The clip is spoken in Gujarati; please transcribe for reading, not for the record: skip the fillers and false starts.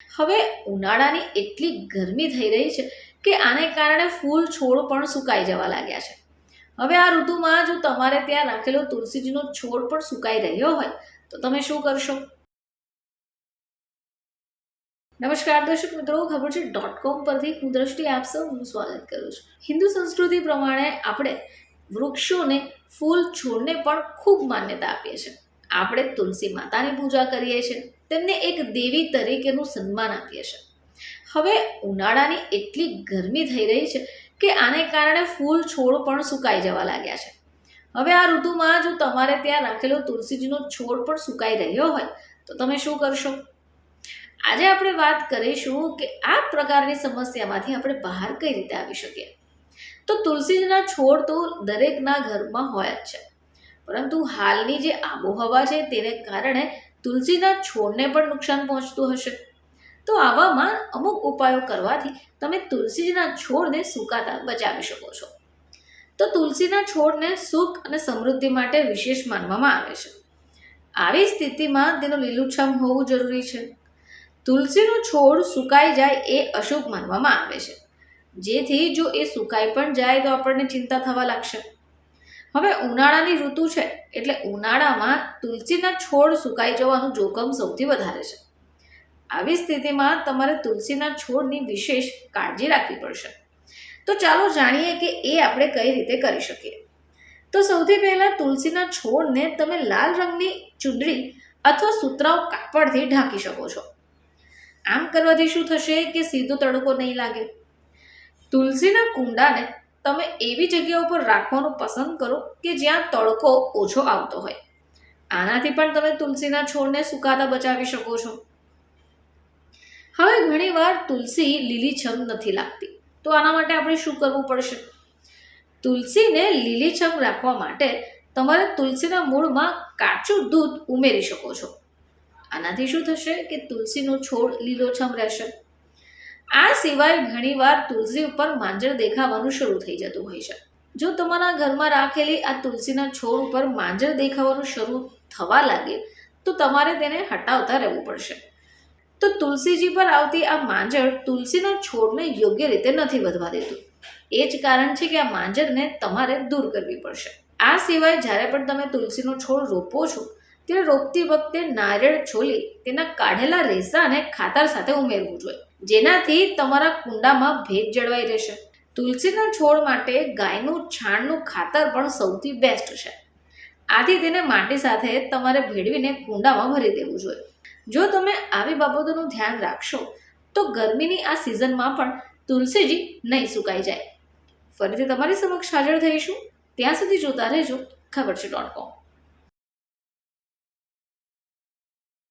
હવે ઉનાળાની એટલી ગરમી થઈ રહી છે કે આને કારણે ફૂલ છોડ પણ સુકાઈ જવા લાગ્યા છે. હવે આ ઋતુમાં જો તમારે ત્યાં રાખેલો તુલસીજીનો છોડ પણ સુકાઈ રહ્યો હોય તો તમે શું કરશો? નમસ્કાર દર્શક મિત્રો, ખબર છે .com પરથી હું દ્રષ્ટિ આપ સૌનું સ્વાગત કરું છું. હિન્દુ સંસ્કૃતિ પ્રમાણે આપણે વૃક્ષોને, ફૂલ છોડને પણ ખૂબ માન્યતા આપીએ છીએ. આપણે તુલસી માતાની પૂજા કરીએ છીએ, તેમને એક દેવી તરીકેનું સન્માન આપીએ છીએ. હવે ઉનાળાની એટલી ગરમી થઈ રહી છે કે આને કારણે ફૂલ છોડ પણ સુકાઈ જવા લાગ્યા છે. હવે આ ઋતુમાં જો તમારે ત્યાં રાખેલો તુલસીજીનો છોડ પણ સુકાઈ રહ્યો હોય તો તમે શું કરશો? આજે આપણે વાત કરીશું કે આ પ્રકારની સમસ્યામાંથી આપણે બહાર કઈ રીતે આવી શકીએ. તો તુલસીના છોડ તો દરેકના ઘરમાં હોય જ છે, પરંતુ હાલની જે આબોહવા છે તેને કારણે તુલસીના છોડને પણ નુકસાન પહોંચતું હશે. તો આવામાં અમુક ઉપાયો કરવાથી તમે તુલસીના છોડને સુકાતા બચાવી શકો છો. તો તુલસીના છોડને સુખ અને સમૃદ્ધિ માટે વિશેષ માનવામાં આવે છે. આવી સ્થિતિમાં તેનું લીલુંછમ હોવું જરૂરી છે. તુલસીનો છોડ સુકાઈ જાય એ અશુભ માનવામાં આવે છે, જેથી જો એ સુકાઈ પણ જાય તો આપણને ચિંતા થવા લાગશે. હવે ઉનાળાની ઋતુ છે એટલે ઉનાળામાં તુલસીના છોડ સુકાઈ જવાનું જોખમ સૌથી વધારે છે. આવી સ્થિતિમાં તમારે તુલસીના છોડની વિશેષ કાળજી રાખવી પડશે. તો ચાલો જાણીએ કે એ આપણે કઈ રીતે કરી શકીએ. તો સૌથી પહેલા તુલસીના છોડને તમે લાલ રંગની ચૂંદડી અથવા સુતરાઉ કાપડથી ઢાંકી શકો છો. આમ કરવાથી શું થશે કે સીધો તડકો નહીં લાગે. તુલસીના કુંડાને તમે એવી જગ્યા ઉપર રાખવાનું પસંદ કરો કે જ્યાં તડકો ઓછો આવતો હોય. આનાથી પણ તમે તુલસીના છોડને સુકાતા બચાવી શકો છો. હવે ઘણીવાર તુલસી લીલીછમ નથી લાગતી, તો આના માટે આપણે શું કરવું પડશે? તુલસીને લીલીછમ રાખવા માટે તમારે તુલસીના મૂળમાં કાચું દૂધ ઉમેરી શકો છો. આનાથી શું થશે કે તુલસીનો છોડ લીલોછમ રહેશે. આ સિવાય ઘણીવાર તુલસી ઉપર માંજર દેખાવાનું શરૂ થઈ જતું હોય છે. જો તમારા ઘરમાં રાખેલી આ તુલસીના છોડ ઉપર માંજર દેખાવાનું શરૂ થવા લાગે તો તમારે તેને હટાવતા રહેવું પડશે. તો તુલસીજી પર આવતી આ માંજર તુલસીના છોડને યોગ્ય રીતે નથી વધવા દેતું. એ જ કારણ છે કે આ માંજરને તમારે દૂર કરવી પડશે. આ સિવાય જ્યારે પણ તમે તુલસીનો છોડ રોપો છો ત્યારે રોપતી વખતે નારિયેળ છોલી તેના કાઢેલા રેસાને ખાતર સાથે ઉમેરવું જોઈએ, જેનાથી તમારા કુંડામાં ભેજ જળવાઈ રહેશે. તુલસીના છોડ માટે ગાયનું છાણનું ખાતર પણ સૌથી બેસ્ટ છે. આથી તેને માટી સાથે તમારે ભેળવીને કુંડામાં ભરી દેવું જોઈએ. જો તમે આવી બાબતોનું ધ્યાન રાખશો તો ગરમીની આ સિઝનમાં પણ તુલસીજી નહીં સુકાઈ જાય. ફરીથી તમારી સમક્ષ હાજર થઈશું. ત્યાં સુધી જોતા રહેજો ખબર છે .com.